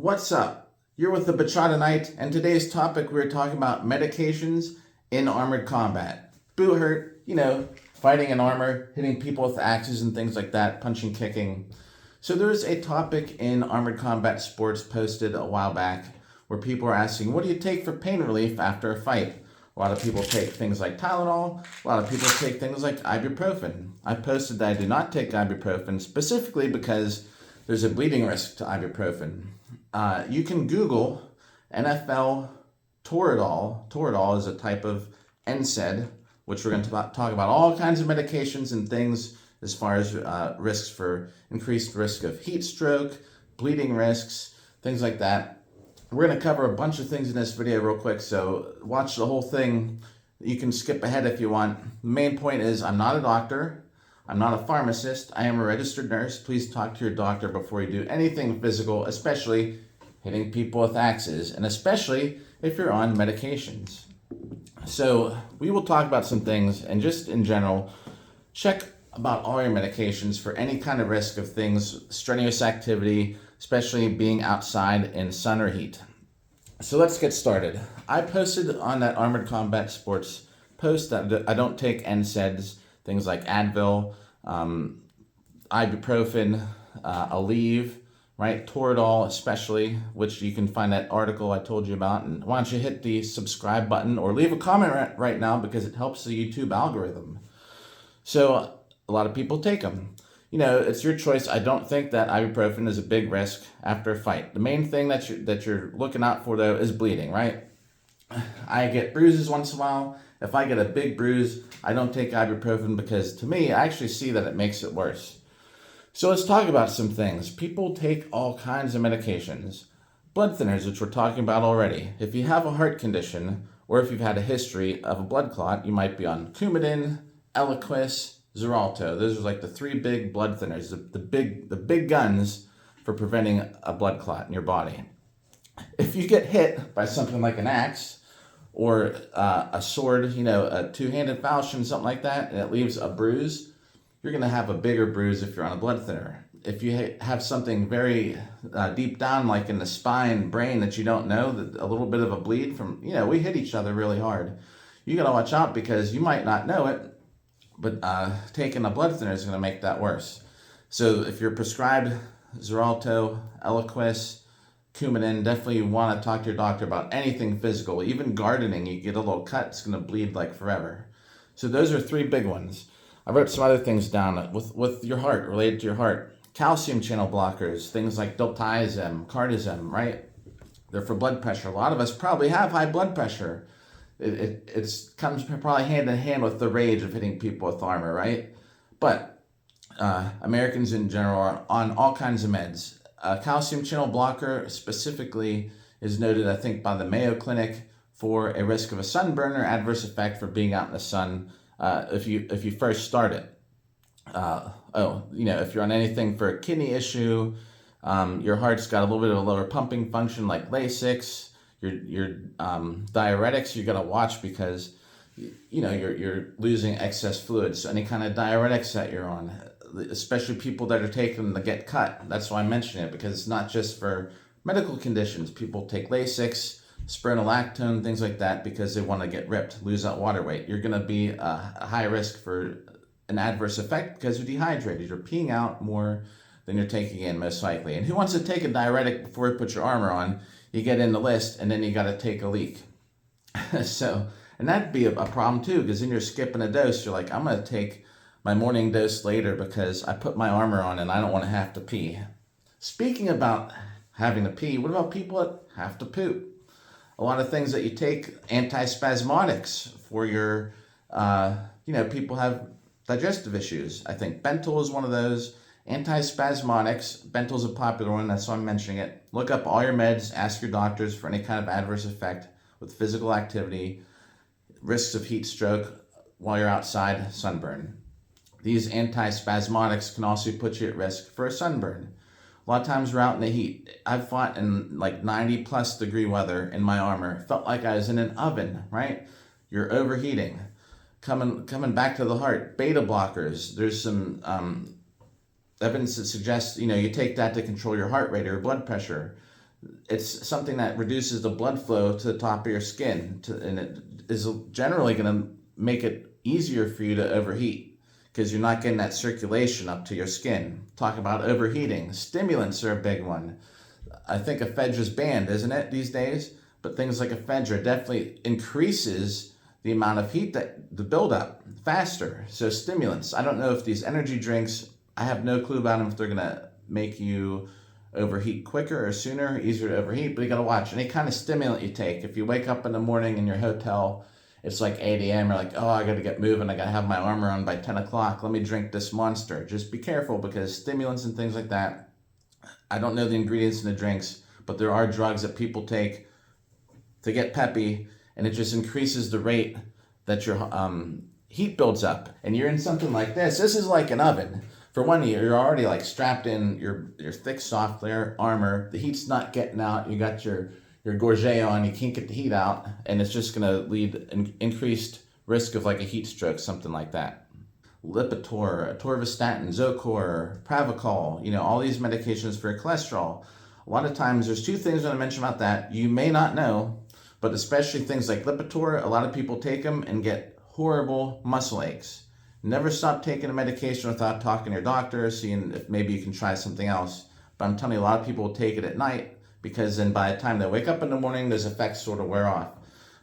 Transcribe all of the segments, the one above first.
What's up? You're with the Bachata Knight, and today's topic we're talking about medications in armored combat. Buhurt, fighting in armor, hitting people with axes and things like that, punching, kicking. So there's a topic in armored combat sports posted a while back where people are asking, what do you take for pain relief after a fight? A lot of people take things like Tylenol. A lot of people take things like ibuprofen. I posted that I do not take ibuprofen specifically because there's a bleeding risk to ibuprofen. You can Google NFL Toradol. Toradol is a type of NSAID, which we're going to talk about all kinds of medications and things as far as risks for increased risk of heat stroke, bleeding risks, things like that. We're going to cover a bunch of things in this video real quick, so watch the whole thing. You can skip ahead if you want. The main point is I'm not a doctor. I'm not a pharmacist. I am a registered nurse. Please talk to your doctor before you do anything physical, especially hitting people with axes, and especially if you're on medications. So we will talk about some things, and just in general, check about all your medications for any kind of risk of things, strenuous activity, especially being outside in sun or heat. So let's get started. I posted on that Armored Combat Sports post that I don't take NSAIDs, things like Advil, ibuprofen, Aleve, right? Toradol especially, which you can find that article I told you about. And why don't you hit the subscribe button or leave a comment right now because it helps the YouTube algorithm. So a lot of people take them. It's your choice. I don't think that ibuprofen is a big risk after a fight. The main thing that you're looking out for, though, is bleeding, right? I get bruises once in a while. If I get a big bruise, I don't take ibuprofen because, to me, I actually see that it makes it worse. So let's talk about some things. People take all kinds of medications. Blood thinners, which we're talking about already. If you have a heart condition, or if you've had a history of a blood clot, you might be on Coumadin, Eliquis, Xarelto. Those are like the three big blood thinners, the big guns for preventing a blood clot in your body. If you get hit by something like an axe or a sword, a two-handed falchion, something like that, and it leaves a bruise, you're going to have a bigger bruise if you're on a blood thinner. If you have something very deep down, like in the spine, brain, that you don't know, that a little bit of a bleed from, we hit each other really hard. You got to watch out because you might not know it, but taking a blood thinner is going to make that worse. So if you're prescribed Xarelto, Eliquis, Coumadin, definitely want to talk to your doctor about anything physical. Even gardening, you get a little cut, it's going to bleed like forever. So those are three big ones. I wrote some other things down with your heart, related to your heart. Calcium channel blockers, things like diltiazem, cardizem, right? They're for blood pressure. A lot of us probably have high blood pressure. It comes probably hand in hand with the rage of hitting people with armor, right? But Americans in general are on all kinds of meds. Calcium channel blocker specifically is noted, I think, by the Mayo Clinic for a risk of a sunburn or adverse effect for being out in the sun if you first start it. If you're on anything for a kidney issue, your heart's got a little bit of a lower pumping function like Lasix. Your diuretics you got to watch because you're losing excess fluids. So any kind of diuretics that you're on, especially people that are taking them to get cut. That's why I mention it, because it's not just for medical conditions. People take Lasix, spironolactone, things like that because they want to get ripped, lose that water weight. You're going to be a high risk for an adverse effect because you're dehydrated. You're peeing out more than you're taking in, most likely. And who wants to take a diuretic before you put your armor on? You get in the list, and then you got to take a leak. And that'd be a problem too, because then you're skipping a dose. You're like, I'm going to take my morning dose later because I put my armor on and I don't want to have to pee. Speaking about having to pee, what about people that have to poop? A lot of things that you take, antispasmodics for your, people have digestive issues. I think Bentyl is one of those. Antispasmodics, Bentyl's a popular one, that's why I'm mentioning it. Look up all your meds, ask your doctors for any kind of adverse effect with physical activity, risks of heat stroke while you're outside, sunburn. These antispasmodics can also put you at risk for a sunburn. A lot of times we're out in the heat. I've fought in like 90 plus degree weather in my armor. Felt like I was in an oven, right? You're overheating. Coming back to the heart, beta blockers. There's some evidence that suggests, you take that to control your heart rate or your blood pressure. It's something that reduces the blood flow to the top of your skin, and it is generally going to make it easier for you to overheat because you're not getting that circulation up to your skin. Talk about overheating. Stimulants are a big one. I think ephedra's banned, isn't it, these days? But things like ephedra definitely increases the amount of heat that the buildup faster. So stimulants. I don't know if these energy drinks, I have no clue about them, if they're going to make you overheat quicker or sooner, easier to overheat, but you got to watch any kind of stimulant you take. If you wake up in the morning in your hotel, it's like 8 a.m., you're like, oh, I got to get moving, I got to have my armor on by 10 o'clock, let me drink this Monster. Just be careful, because stimulants and things like that, I don't know the ingredients in the drinks, but there are drugs that people take to get peppy, and it just increases the rate that your heat builds up. And you're in something like this. This is like an oven. For one, you're already like strapped in your thick, soft layer armor. The heat's not getting out. You got your gorget on. You can't get the heat out, and it's just going to lead an increased risk of like a heat stroke, something like that. Lipitor, atorvastatin, Zocor, Pravachol, all these medications for cholesterol. A lot of times, there's two things I'm going to mention about that you may not know, but especially things like Lipitor, a lot of people take them and get horrible muscle aches. Never stop taking a medication without talking to your doctor, seeing if maybe you can try something else. But I'm telling you, a lot of people take it at night, because then by the time they wake up in the morning, those effects sort of wear off.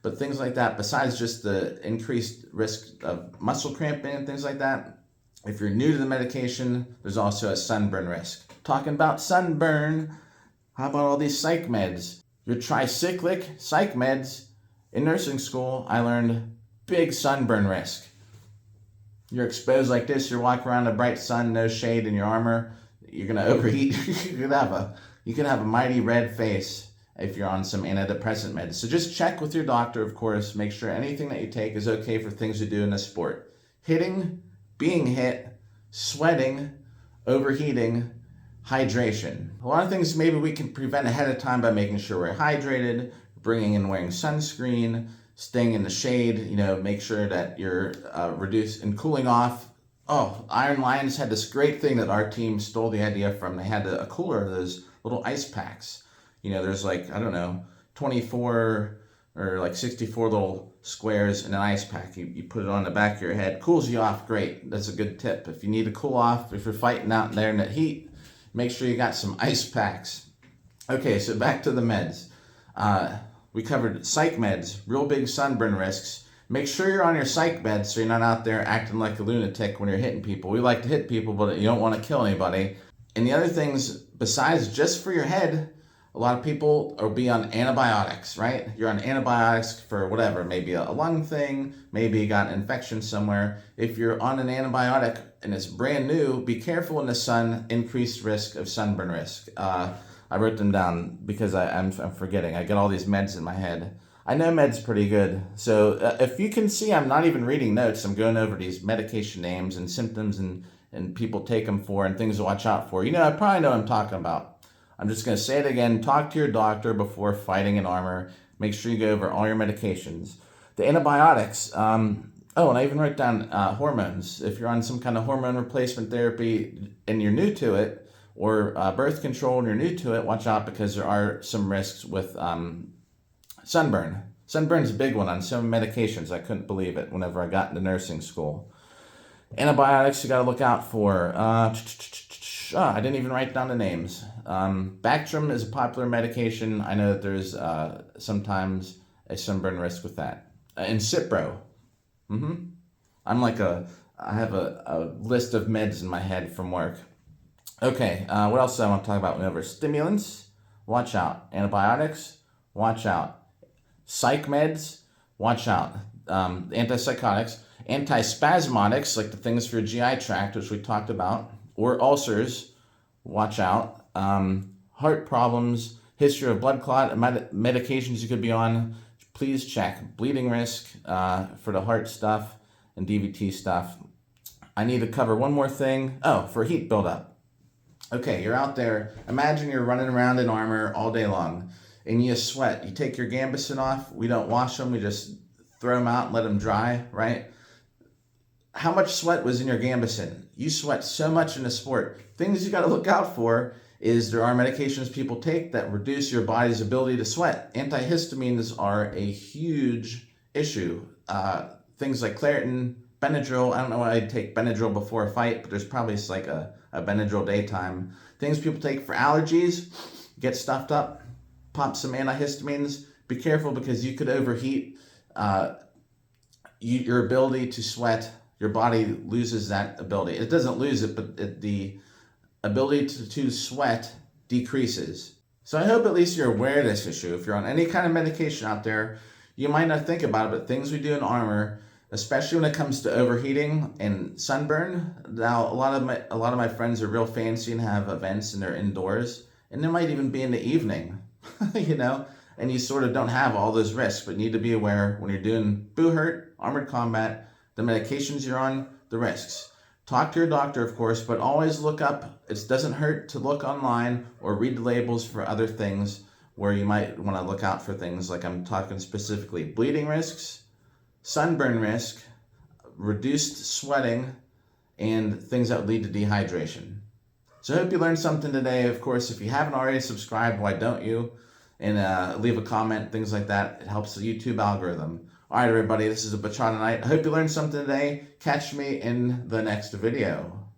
But things like that, besides just the increased risk of muscle cramping and things like that, if you're new to the medication, there's also a sunburn risk. Talking about sunburn, how about all these psych meds? Your tricyclic psych meds. In nursing school, I learned big sunburn risk. You're exposed like this, you're walking around in the bright sun, no shade in your armor, you're going to overheat. you could have a mighty red face if you're on some antidepressant meds. So just check with your doctor, of course, make sure anything that you take is okay for things to do in a sport. Hitting, being hit, sweating, overheating, hydration. A lot of things maybe we can prevent ahead of time by making sure we're hydrated, bringing and wearing sunscreen, staying in the shade, make sure that you're reduced and cooling off. Oh, Iron Lions had this great thing that our team stole the idea from. They had a cooler of those little ice packs. There's 24 or 64 little squares in an ice pack. You put it on the back of your head. Cools you off great. That's a good tip. If you need to cool off, if you're fighting out there in that heat, make sure you got some ice packs. Okay, so back to the meds. We covered psych meds, real big sunburn risks. Make sure you're on your psych meds so you're not out there acting like a lunatic when you're hitting people. We like to hit people, but you don't want to kill anybody. And the other things, besides just for your head, a lot of people will be on antibiotics, right? You're on antibiotics for whatever, maybe a lung thing, maybe you got an infection somewhere. If you're on an antibiotic and it's brand new, be careful in the sun, increased risk of sunburn risk. I wrote them down because I'm forgetting. I get all these meds in my head. I know meds pretty good. So if you can see, I'm not even reading notes. I'm going over these medication names and symptoms and people take them for and things to watch out for. I probably know what I'm talking about. I'm just going to say it again. Talk to your doctor before fighting an armor. Make sure you go over all your medications. The antibiotics. And I even wrote down hormones. If you're on some kind of hormone replacement therapy and you're new to it, or birth control and you're new to it, watch out, because there are some risks with sunburn. Sunburn's a big one on some medications. I couldn't believe it whenever I got into nursing school. Antibiotics you got to look out for. I didn't even write down the names. Bactrim is a popular medication. I know that there's sometimes a sunburn risk with that. And Cipro. I have a list of meds in my head from work. Okay, what else do I want to talk about whenever? Stimulants, watch out. Antibiotics, watch out. Psych meds, watch out. Antipsychotics. Antispasmodics, like the things for your GI tract, which we talked about. Or ulcers, watch out. Heart problems, history of blood clot, medications you could be on, please check. Bleeding risk for the heart stuff and DVT stuff. I need to cover one more thing. Oh, for heat buildup. Okay, you're out there. Imagine you're running around in armor all day long, and you sweat. You take your gambeson off. We don't wash them. We just throw them out and let them dry, right? How much sweat was in your gambeson? You sweat so much in the sport. Things you got to look out for is there are medications people take that reduce your body's ability to sweat. Antihistamines are a huge issue. Things like Claritin, Benadryl. I don't know why I'd take Benadryl before a fight, but there's probably like a Benadryl daytime. Things people take for allergies, get stuffed up, pop some antihistamines. Be careful because you could overheat. Your ability to sweat, your body loses that ability. It doesn't lose it, but the ability to sweat decreases. So I hope at least you're aware of this issue. If you're on any kind of medication out there, you might not think about it, but things we do in armor, especially when it comes to overheating and sunburn. Now, a lot of my friends are real fancy and have events and they're indoors, and it might even be in the evening, you know, and you sort of don't have all those risks, but need to be aware when you're doing Buhurt, armored combat, the medications you're on, the risks. Talk to your doctor, of course, but always look up. It doesn't hurt to look online or read the labels for other things where you might want to look out for things like I'm talking specifically bleeding risks, sunburn risk, reduced sweating, and things that would lead to dehydration. So I hope you learned something today. Of course, if you haven't already subscribed, why don't you? And leave a comment, things like that. It helps the YouTube algorithm. All right, everybody, this is a Bachata Night. I hope you learned something today. Catch me in the next video.